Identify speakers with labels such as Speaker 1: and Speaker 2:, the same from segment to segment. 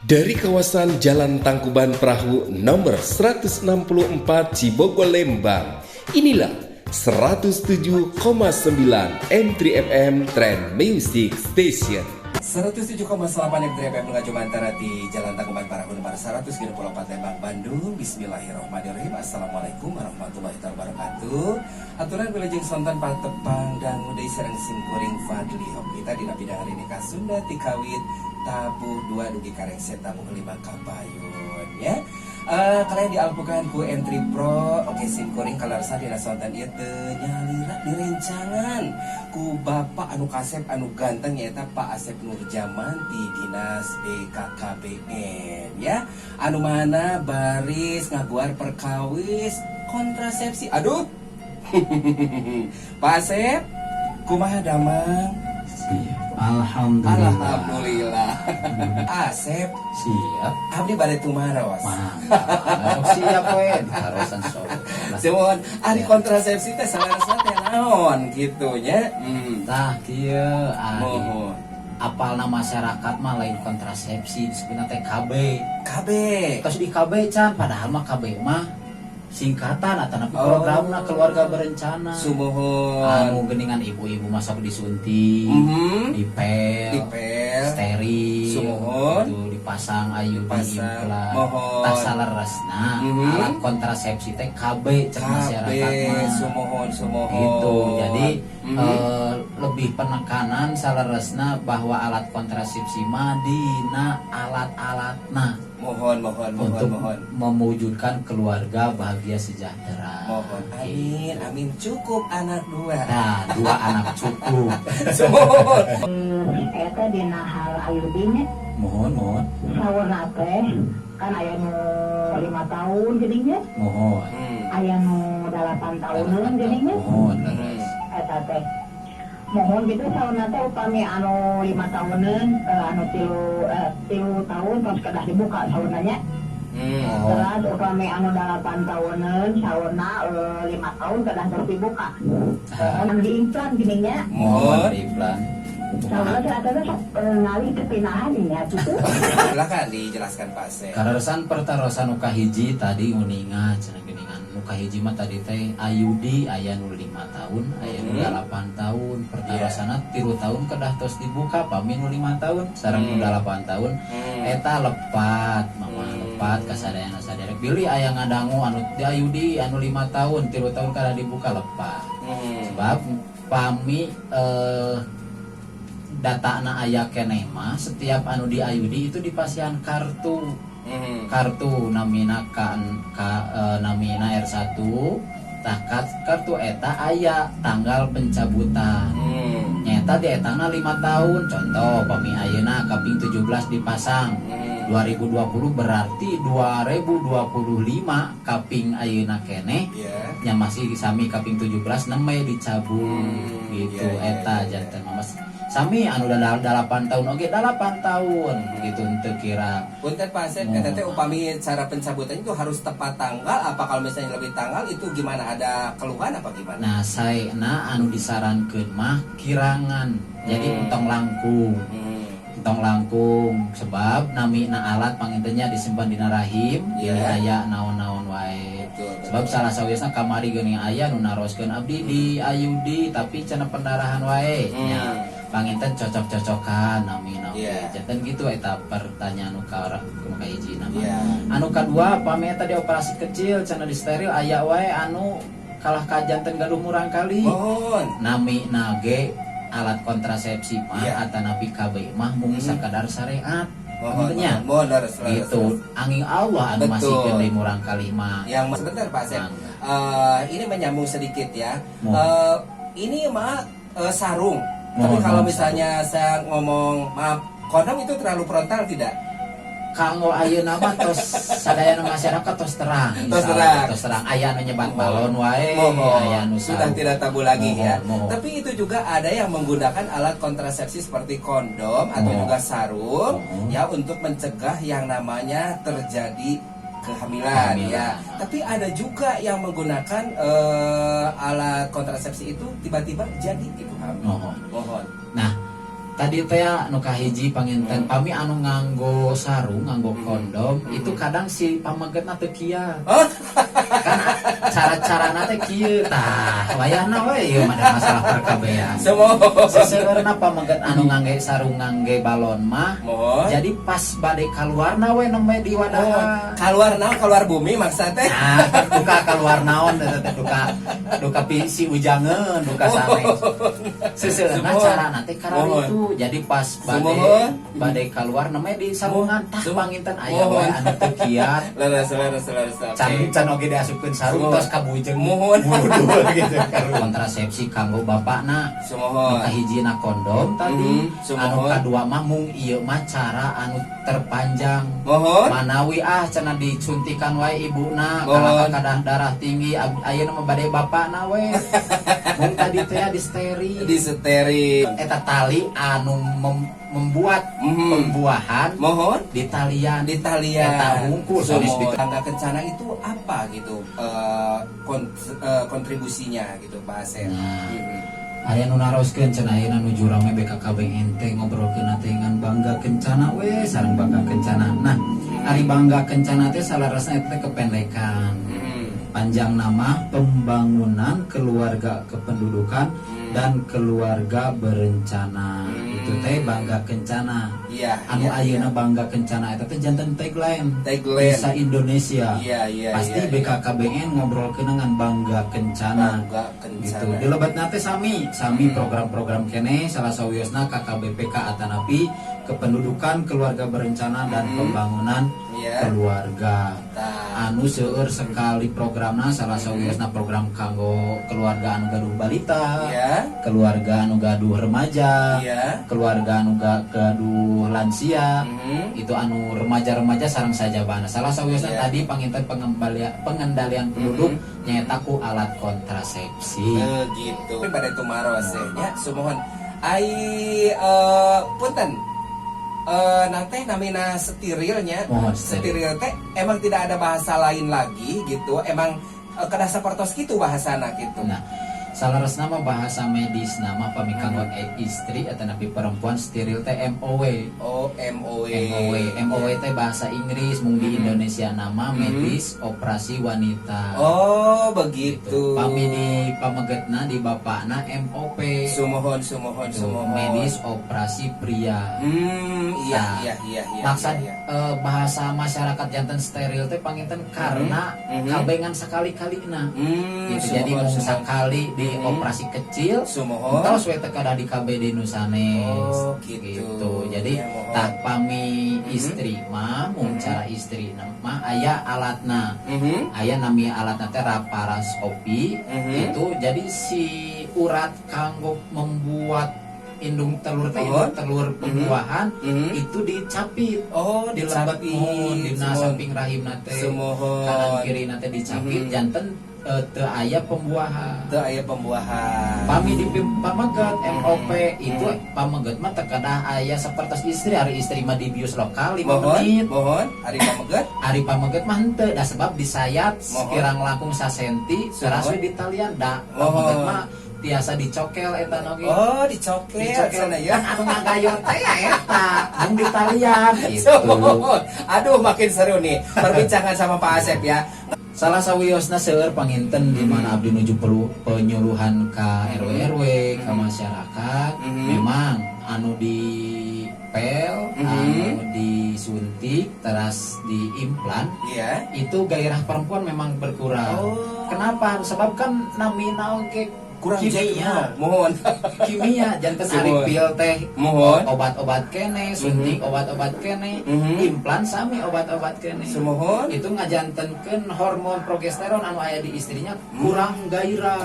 Speaker 1: Dari kawasan Jalan Tangkuban Perahu nomor 164 Cibogor Lembang, inilah 107,9 M3FM Trend Music Station. 107,8 M3FM Ngajumantara di Jalan Tangkuban Perahu nomor 100 Lembang, Bandung. Bismillahirrahmanirrahim. Assalamualaikum warahmatullahi wabarakatuh. Aturan wilujeng sontan patepang dan mudai serang simkuring Fadli Hoplita dina bidang hari ini kasunda tikawit tabuh 2 dugi karengset tabuh 5 kabayun ya. Kalian dialpukan ku entry pro. Oke, simkuring kalarsa dina sontan ieu teu nyalira direncangan ku Bapak anu kasep anu ganteng nyaeta Pak Asep Nurjaman di Dinas BKKBN ya. Anu mana baris ngaguar perkawis kontrasepsi. Aduh. Pak Asep, kumaha damang? Alhamdulillah. Asep
Speaker 2: Siap.
Speaker 1: abdi bade tumaraos.
Speaker 2: Mantap. Siap we ditarosan sore.
Speaker 1: Semua ari kontrasepsi teh salerasna teh naon kitu nya.
Speaker 2: Tah kieu
Speaker 1: Mohon.
Speaker 2: apalna masyarakat mah lain kontrasepsi disebutna teh KB.
Speaker 1: KB.
Speaker 2: Terus di KB can padahal mah KB mah singkatan atau programna keluarga berencana.
Speaker 1: Sumohon.
Speaker 2: Anu geuningan ibu-ibu masa disuntik, dipel, steril,
Speaker 1: Sumohon.
Speaker 2: itu dipasang IUD implan.
Speaker 1: Mohon.
Speaker 2: Tak saleresna alat kontrasepsi teh KB cek masyarakat mah.
Speaker 1: Sumohon.
Speaker 2: Gitu. Jadi lebih penekanan saleresna bahwa alat kontrasepsi mah dina alat-alatna.
Speaker 1: Mohon.
Speaker 2: Untuk mewujudkan keluarga bahagia sejahtera.
Speaker 1: Mohon. Amin. Cukup anak 2.
Speaker 2: Nah, 2 anak cukup.
Speaker 1: Sumohon.
Speaker 3: Eta dina hal ayudinya
Speaker 2: Mohon.
Speaker 3: sawerna teh kan aya nu 5 tahun jadinya,
Speaker 2: Mohon.
Speaker 3: aya nu 8 tahunan jadinya.
Speaker 2: Mohon leres.
Speaker 3: Eta teh mohon gitu sawerna teh upami anu 5 tahunan, anu 3 tahun terus kedah dibuka saweurnanya. Terus upami anu 8 tahunan saweurna 5 tahun kedah terus dibuka. Anu diimplan gininya.
Speaker 2: Mohon implan.
Speaker 3: Saweurna teh atuh ngalih kepinahan ya gitu.
Speaker 1: Silakan dijelaskan Pak Asep.
Speaker 2: Kararesan pertarosan nu kahiji tadi uninga cenah geuningan nu kahiji mah tadi teh IUD aya nu 5 tahun, aya nu 8 tahun. Pertarosana 3 tahun kedah tos dibuka pami nu 5 tahun sareng nu 8 tahun. Eta lepat mama lepat kasadayana saderek bilih aya ngadangu anu di IUD anu 5 tahun 3 tahun kada dibuka lepat. Sebab pami datana aya keneh mah setiap anu di IUD itu dipasihan kartu. Kartu namina namina R1 takat kartu eta aya tanggal pencabutan. Nyata di etana 5 tahun. Contoh pami ayeuna kaping 17 dipasang. 2020 berarti 2025 kaping ayeuna keneh. Nya masih sami kaping 17 neme dicabut gitu eta janten Mas. Sami anu 8 tahun oge 8 tahun gitu teu kira.
Speaker 1: Punten Pak Asep, eta teh upami cara pencabutannya itu harus tepat tanggal apa kalau misalnya lebih tanggal itu gimana, ada keluhan apa gimana?
Speaker 2: Nah, saena anu disarankeun mah kirangan. Jadi entong langkung. Entong langkung sebab namina alat pangintennya disimpan dina rahim, aya naon-naon wae. Sebab salah sawiasna kamari geuning aya nu naroskeun abdi di IUD tapi cenah pendarahan wae. Nya panginten cocok-cocokan namina. Janten gitu eta pertanyaan nu kahiji nama. Anu kadua pami eta di operasi kecil cenah di steril aya wae anu kalah ka janten gaduh murang kali. Namina ge alat kontrasepsi mah atanapi KB mah mung sakadar syariat.
Speaker 1: Mohon
Speaker 2: gitu. Angin Allah anu masih gede murang kali mah.
Speaker 1: Yang sebentar Pak Asep. Ini menyambung sedikit ya. Ini mah sarung. Tapi kalau misalnya saya ngomong maaf, kondom itu terlalu frontal tidak?
Speaker 2: Kanggo ayeuna mah tos sadayana masyarakat tos terang. Tos terang aya nu nyebat balon wae, aya nu
Speaker 1: sudah tidak tabu lagi ya. Tapi itu juga ada yang menggunakan alat kontrasepsi seperti kondom atau juga sarung ya untuk mencegah yang namanya terjadi kehamilan ya. Tapi ada juga yang menggunakan alat kontrasepsi itu tiba-tiba jadi gitu hamil. Mohon.
Speaker 2: Nah, tadi teh anu kahiji panginten pami anu nganggo sarung nganggo kondom itu kadang si pamagetna teu kieu kan cara-carana teh kieu tah wayahna we ieu mah masalah perkabean seseurna pamaget anu ngangge sarung ngangge balon mah jadi pas bade kaluarna we nembe di wadah
Speaker 1: keluar bumi maksudnya teh
Speaker 2: duka keluar naon teh duka si ujangeun duka sanes seseurna carana teh karari itu jadi pas badai keluar namanya di sarungan tah panginten aya wae anu teu kiat
Speaker 1: leres
Speaker 2: can oge diasupkeun sarung tos kabujeng
Speaker 1: mohon
Speaker 2: gitu kontrasepsi kanggo bapakna nu kahijina kondom tadi anu kadua mah mung ieu mah cara anu terpanjang manawi cenah disuntikan wae ibuna kalau kadah darah tinggi ayeuna mah bade bapakna we mung tadi teh di steri eta tali anu membuat pembuahan di talian eta hungkul
Speaker 1: tangga kencana itu apa gitu kontribusinya gitu Pak Asep.
Speaker 2: Aya nu naroskeun cenah ayeuna nuju rame BKKBN teh ngobrolkeun dengan Bangga Kencana we sareng Bangga Kencana. Nah, ari Bangga Kencana teh salarasna eta kependekan. Panjang nama Pembangunan Keluarga Kependudukan dan Keluarga Berencana. Itu teh Bangga Kencana. Anu ayeuna Bangga Kencana eta teh janten tagline Bisa Indonesia. Pasti BKKBN ngobrolkeun dengan Bangga Kencana. Gitu. Dilebetna teh sami program-program kene salah sawiosna KKBPK atanapi Kependudukan Keluarga Berencana dan Pembangunan Keluarga. Anu seueur sekali programna salah sawiosna program kanggo keluarga anu gaduh balita, keluarga anu gaduh remaja, keluarga anu gaduh lansia, itu anu remaja-remaja sareng sajabana. Salah sawiosna tadi panginten pengendalian penduduk nyaeta ku alat kontrasepsi.
Speaker 1: Gitu. Pada tumaros nya sumohon ai punten nanti namina sterilnya steril teh emang tidak ada bahasa lain lagi gitu emang kada sapertos kitu bahasana gitu.
Speaker 2: Nah, salaras nama bahasa medis nama pamikanggon istri atau napi perempuan steril teh MOW. MOW teh bahasa Inggris mung di Indonesia nama medis operasi wanita.
Speaker 1: Begitu.
Speaker 2: Pami di pamegetna di bapakna MOP.
Speaker 1: Sumohon.
Speaker 2: Medis operasi pria.
Speaker 1: Iya.
Speaker 2: Maksud bahasa masyarakat janten steril teh panginten karena kabengan sekali-kalina. Gitu. Jadi mung sakali di operasi kecil terus we teh kada di KBD nu sanes gitu. Jadi tah pami istri mah mung cara istri mah aya alatna. Aya nami alatna teh laparoskopi itu jadi si urat kanggo membuat indung telur teh telur pembuahan itu dicapit dilebet di samping rahimna teh kanan kiri teh dicapit janten teu aya pembuahan. Pami di pameget MOP itu pameget mah teu kadah aya sapertos istri ari istri mah di bius lokal 5 menit. Ari pameget mah henteu da sebab disayat kirang langkung 1 senti teras we di talian da pameget mah tiasa dicokel eta oge.
Speaker 1: Dicokel sana ya.
Speaker 2: Anu ngagayor teh ya eta mung di talian gitu.
Speaker 1: Aduh makin seru nih perbincangan sama Pak Asep ya.
Speaker 2: Salah sawiosna seueur panginten di mana abdi nuju penyuluhan ka RW ka masyarakat. Memang anu di pel, anu disuntik, teras diimplan, itu gairah perempuan memang berkurang. Kenapa? Sebab kan namina oge
Speaker 1: kurang
Speaker 2: kimia, kimia janten ari pil teh obat-obat kene, suntik obat-obat kene, implan sami obat-obat kene. Itu ngajantenkeun hormon progesteron anu aya di istrinya kurang gairah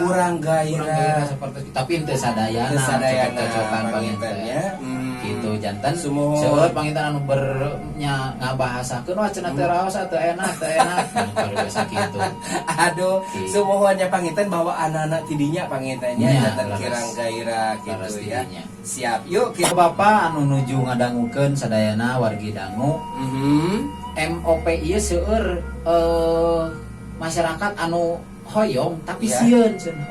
Speaker 2: seperti itu. Tapi teu sadayana cocokan panginten gitu janten seueur panginten anu bernya ngabahasakeun wah cenah teu raos teu enak biasa kitu.
Speaker 1: Aduh sumohonnya panginten bahwa anak-anak tidinya pangintennya janten kirang gairah gitu ya. Siap yuk kita
Speaker 2: Bapak anu nuju ngadangukeun sadayana wargi dangu. MOP ieu seueur masyarakat anu hoyong tapi sieun cenah.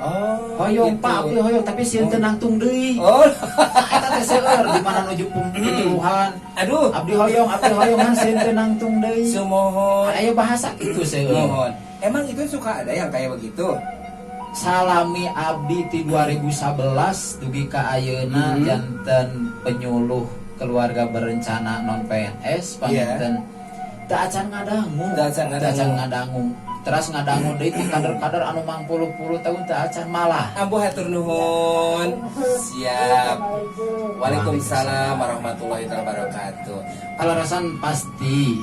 Speaker 2: Hoyong Pak, hoyong tapi sieun teu nangtung deui. Eta teh seueur di mana nuju pembunuhan.
Speaker 1: Aduh,
Speaker 2: Abdi hoyongan sente nangtung deui.
Speaker 1: sumohon.
Speaker 2: Aya bahasa kitu seueur.
Speaker 1: Mohon. Emang itu suka ada yang kayak begitu?
Speaker 2: Salami abdi ti 2011 dugi ka ayeuna janten penyuluh keluarga berencana non PNS panginten teu acan ngadangu.
Speaker 1: Teu acan
Speaker 2: ngadangu. Teras ngadangu deui ti kader-kader anu mangpuluh-puluh tahun teu acan malah.
Speaker 1: Ampuh hatur nuhun. Siap. Waalaikumsalam warahmatullahi wabarakatuh.
Speaker 2: Alarasan pasti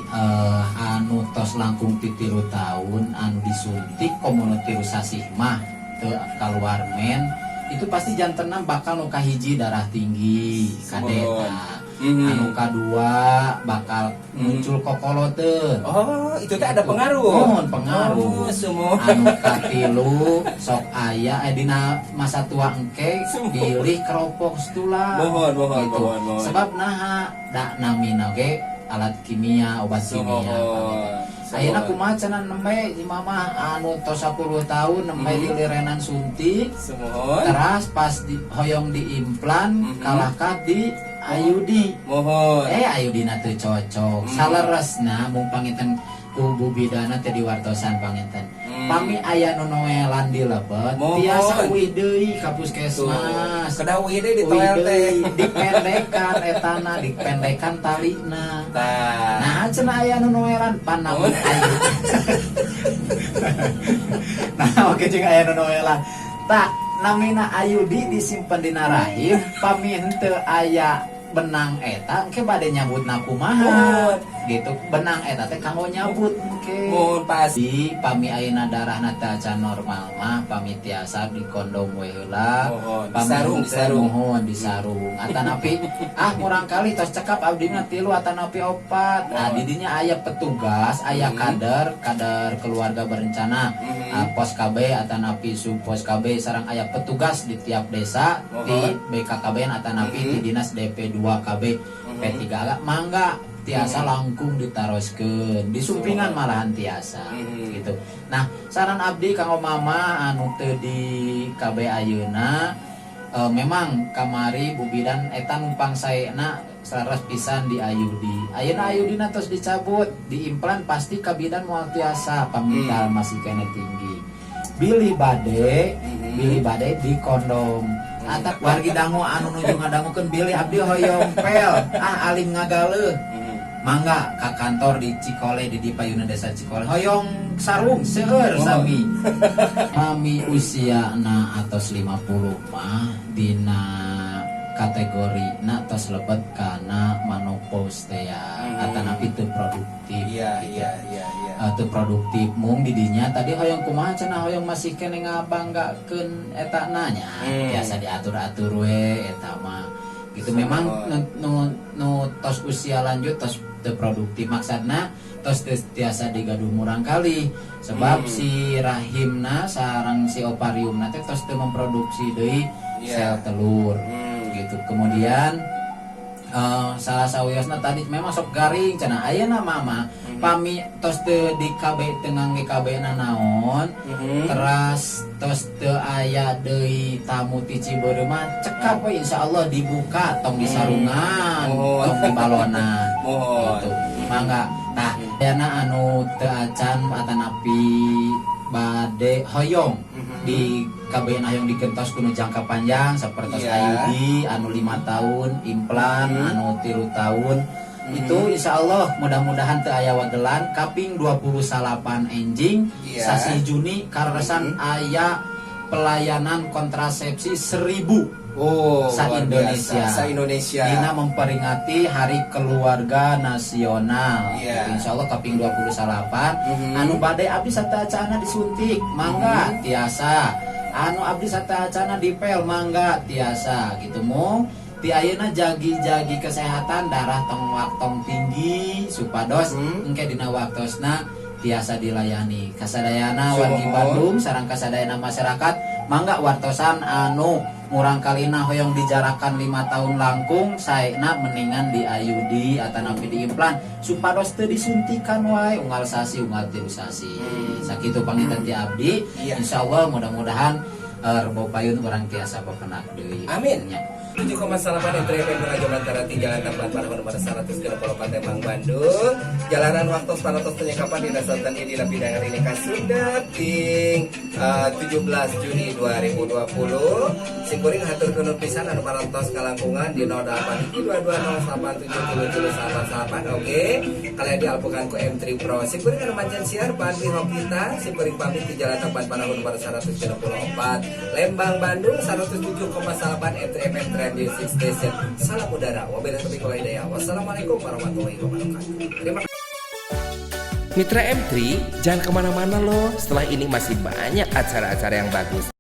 Speaker 2: anu tos langkung ti 3 tahun anu disuntik komunitasasi mah teu kaluar men itu pasti jantenna bakal nu kahiji darah tinggi kadeta. Anu kadua bakal muncul kokoloteun.
Speaker 1: Oh, itu teh ada pengaruh.
Speaker 2: Mohon pengaruh.
Speaker 1: Sumohon.
Speaker 2: Anu katilu sok aya dina masa tua engke pilih keropok stula.
Speaker 1: Mohon.
Speaker 2: Sebab naha da namina ge alat kimia, obat kimia. Ayeuna kumaha cenah nembe si mama anu tos 10 tahun nembe dilirenan suntik.
Speaker 1: Sumohon.
Speaker 2: Teras pas hoyong diimplan kalahkat di ayudi.
Speaker 1: Mohon.
Speaker 2: Ayudina teu cocok. Saleresna mung panginten ku bubidana teh diwartosan panginten. Pami aya nu noelan di lebet tiasa uwi deui ka puskesmas.
Speaker 1: Kedah uwi deui di toel teh.
Speaker 2: Dipendekan etana, dipendekan talina.
Speaker 1: Tah.
Speaker 2: Nah, cenah aya nu noelan panamun ayu. Nah, oke jeung aya nu noelan. Tah, namina ayudi disimpen dina rahim, pami henteu aya benang eta engke bade nyabutna kumaha gitu. Benang eta teh kanggo nyabut engke.
Speaker 1: Mun pasti
Speaker 2: Pami ayeuna darahna teh acan normal mah pami tiasa dikondom we heula.
Speaker 1: Disarung.
Speaker 2: Mohon disarung. Atanapi murang kali tos cekap abdi mah 3 atanapi 4. Nah di dinya aya petugas, aya kader keluarga berencana. Pos KB atanapi sub pos KB sareng aya petugas di tiap desa di BKKBN atanapi di dinas DP2 KB P3 mangga tiasa langkung ditaroskeun disumpingan malahan tiasa gitu. Nah saran abdi kanggo mama anu teu di KB ayeuna memang kamari bubidan eta numpang saena selaras pisan di ayudi. Ayeuna ayudina tos dicabut diimplan pasti kabidan moal tiasa pamintal masih kene tinggi. Bilih bade di kondom. Atak wargi dangu anu nuju ngadangukeun bilih abdi hoyong pel alim ngagaleuh. Mangga ka kantor di Cikole di Dipayuna Desa Cikole hoyong sarung seueur sami. Kami usiana atos 50 mah dina kategori na tos lebet kana menopause teh ya. Atanapi teu produktif. Iya. Teu produktif mung di dinya tadi hoyong kumaha cenah hoyong masih kene ngabanggakeun eta nanya. Biasa diatur-atur we eta mah. Gitu memang nu tos usia lanjut tos teu produktif maksudna tos tiasa digaduh murang kali sebab si rahimna sareng si ovariumna teh tos teu memproduksi deui sel telur gitu. Kemudian salah sawiosna tadi memang sok garing cenah ayeuna mama pami tos teu di KB teu ngangge KB-na naon teras tos teu aya deui tamu ti Cibeureu mah cekap we insyaallah dibuka tong disarungan tong dibalonan gitu mangga. Nah ayeuna anu teu acan atanapi bade hoyong di KBN hoyong dikentos kuno jangka panjang seperti ayudi anu 5 tahun implan anu 3 tahun itu insyaallah mudah-mudahan teu aya wagelan kaping 28 enjing sasi Juni karesan aya pelayanan kontrasepsi 1000 sa-Indonesia dina memperingati Hari Keluarga Nasional. Insyaallah kaping 28 anu bade abdi satacana disuntik mangga tiasa, anu abdi satacana dipel mangga tiasa gitu mung ti ayeuna jagi-jagi kesehatan darah tong tinggi supados engke dina waktosna tiasa dilayani kasadayana wargi Bandung sareng kasadayana masyarakat mangga wartosan anu murang kalina hoyong dijarakan 5 tahun langkung saena mendingan di ayudi atanapi diimplan supados teu disuntikan wae unggal sasi unggal 3 sasi sakitu pangitan ti abdi insyaallah mudah-mudahan rebo payun urang tiasa bepenak deui
Speaker 1: amin. 7,8 FM Radio Mantara di Jalan Tamban Parahu nomor 134 Lembang Bandung. Jalanan waktu panatos penyekapan di Nasaltan di Lapidang hari ini Kasunda ting 17 Juni 2020. Sikuring hatur keun pisan anu parantos kalangkungan di 08 2208777788. Oke. Kalian dialpukan ku M3 Pro. Sikuring anu mancan siar pan di kita. Sikuring pamit di Jalan Tamban Parahu nomor 134 Lembang Bandung 107,8 FM Music Station. Salam udara. Wabillahi taufiq wal hidayah. Wassalamualaikum warahmatullahi wabarakatuh. Terima kasih.
Speaker 4: Mitra M3, jangan kemana-mana loh. Setelah ini masih banyak acara-acara yang bagus.